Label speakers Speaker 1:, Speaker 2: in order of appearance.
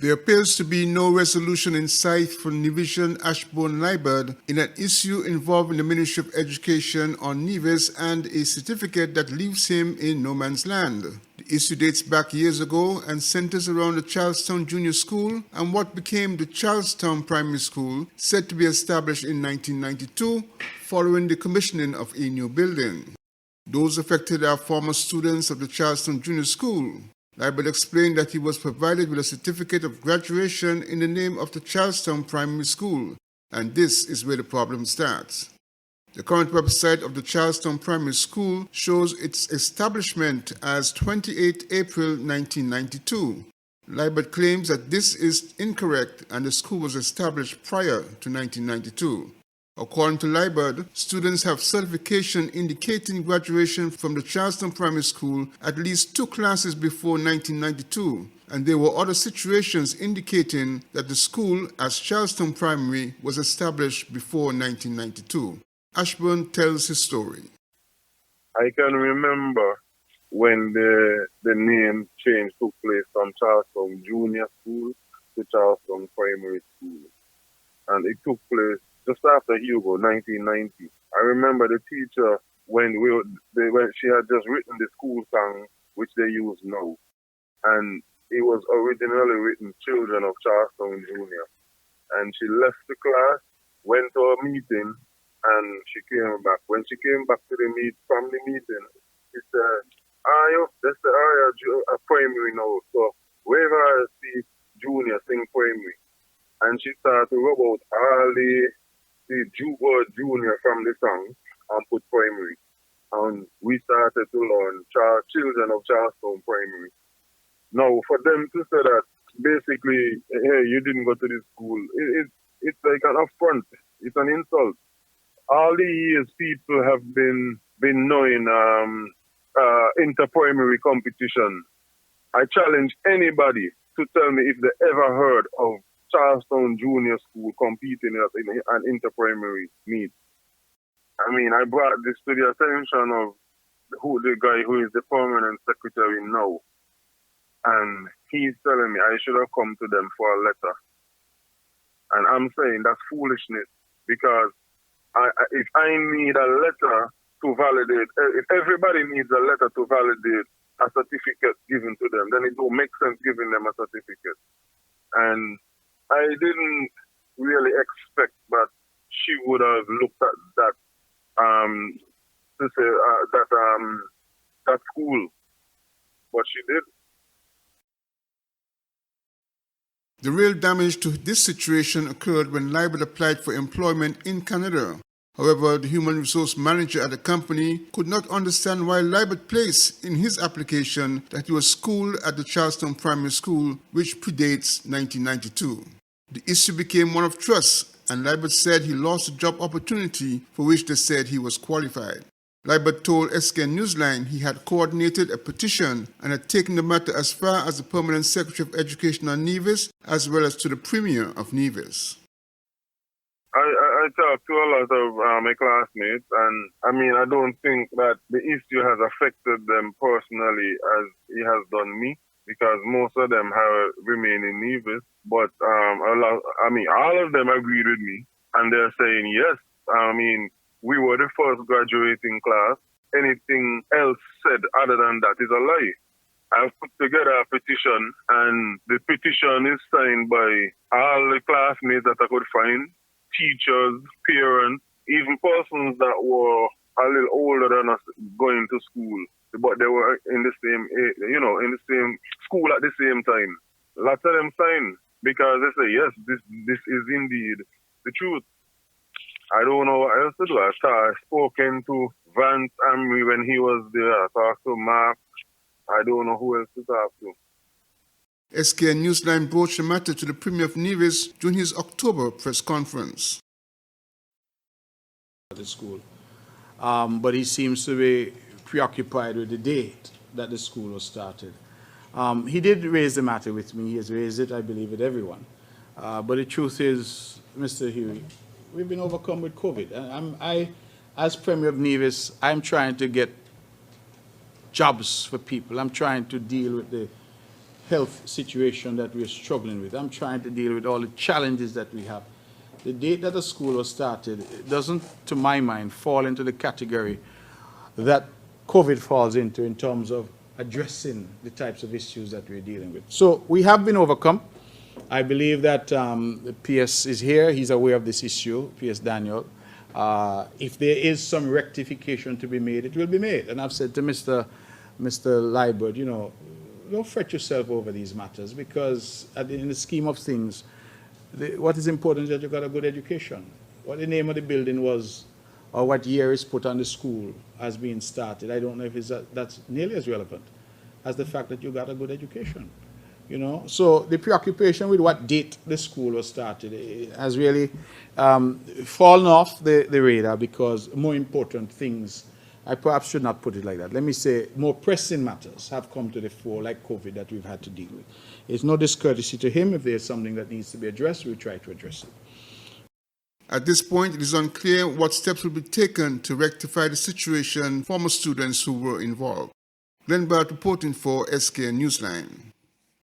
Speaker 1: There appears to be no resolution in sight for Nivision Ashbourne Liburd in an issue involving the Ministry of Education on Nevis and a certificate that leaves him in no man's land. The issue dates back years ago and centers around the Charlestown Junior School and what became the Charlestown Primary School, said to be established in 1992 following the commissioning of a new building. Those affected are former students of the Charlestown Junior School. Liburd explained that he was provided with a certificate of graduation in the name of the Charlestown Primary School, and this is where the problem starts. The current website of the Charlestown Primary School shows its establishment as 28 April 1992. Liburd claims that this is incorrect and the school was established prior to 1992. According to Liburd, students have certification indicating graduation from the Charlestown Primary School at least 2 classes before 1992, and there were other situations indicating that the school as Charlestown Primary was established before 1992. Ashburn tells his story.
Speaker 2: I can remember when the name change took place from Charlestown Junior School to Charlestown Primary School, and it took place just after Hugo, 1990. I remember the teacher when she had just written the school song, which they use now, and it was originally written "Children of Charlestown Junior." And she left the class, went to a meeting, and she came back. When she came back to the family meeting, she said, that's a primary now, so wherever I see junior, sing primary." And she started to rub out all the word junior from the song and put primary. And we started to learn Children of Charlestown Primary. Now, for them to say that, basically, hey, you didn't go to this school, it's like an affront. It's an insult. All the years people have been knowing inter-primary competition. I challenge anybody to tell me if they ever heard of Charlestown Junior School competing in an inter-primary meet. I mean, I brought this to the attention of the guy who is the permanent secretary now. And he's telling me I should have come to them for a letter. And I'm saying that's foolishness, because if I need a letter to validate, if everybody needs a letter to validate a certificate given to them, then it don't make sense giving them a certificate. And I didn't really expect that she would have looked at that that school, but she did.
Speaker 1: The real damage to this situation occurred when Liburd applied for employment in Canada. However, the human resource manager at the company could not understand why Liburd placed in his application that he was schooled at the Charlestown Primary School, which predates 1992. The issue became one of trust, and Liburd said he lost a job opportunity for which they said he was qualified. Liburd told SK Newsline he had coordinated a petition and had taken the matter as far as the Permanent Secretary of Education on Nevis, as well as to the Premier of Nevis.
Speaker 2: I talked to a lot of my classmates, and I mean, I don't think that the issue has affected them personally as it has done me, because most of them have remained in Nevis. But all of them agreed with me, and they're saying yes. I mean, we were the first graduating class. Anything else said other than that is a lie. I've put together a petition, and the petition is signed by all the classmates that I could find, teachers, parents, even persons that were a little older than us going to school, but they were in the same, in the same school at the same time. Lots of them signed because they say, yes, this is indeed the truth. I don't know what else to do. I've spoken to Vance Amri when he was there. I talked to Mark. I don't know who else to talk to.
Speaker 1: SK Newsline broached the matter to the Premier of Nevis during his October press conference.
Speaker 3: At the school, but he seems to be preoccupied with the date that the school was started. He did raise the matter with me. He has raised it, I believe, with everyone. But the truth is, Mr. Huey, we've been overcome with COVID. As Premier of Nevis, I'm trying to get jobs for people. I'm trying to deal with the health situation that we're struggling with. I'm trying to deal with all the challenges that we have. The date that the school was started, it doesn't, to my mind, fall into the category that COVID falls into in terms of addressing the types of issues that we're dealing with. So we have been overcome. I believe that the PS is here. He's aware of this issue, PS Daniel. If there is some rectification to be made, it will be made. And I've said to Mr. Liebert, you know, don't fret yourself over these matters, because in the scheme of things, what is important is that you've got a good education. What the name of the building was, or what year is put on the school as being started, I don't know if that's nearly as relevant as the fact that you got a good education. You know, so the preoccupation with what date the school was started has really fallen off the radar, because more important things, I perhaps should not put it like that. Let me say more pressing matters have come to the fore, like COVID, that we've had to deal with. It's no discourtesy to him. If there's something that needs to be addressed, we'll try to address it.
Speaker 1: At this point, it is unclear what steps will be taken to rectify the situation for former students who were involved. Glenn Bart reporting for SK Newsline.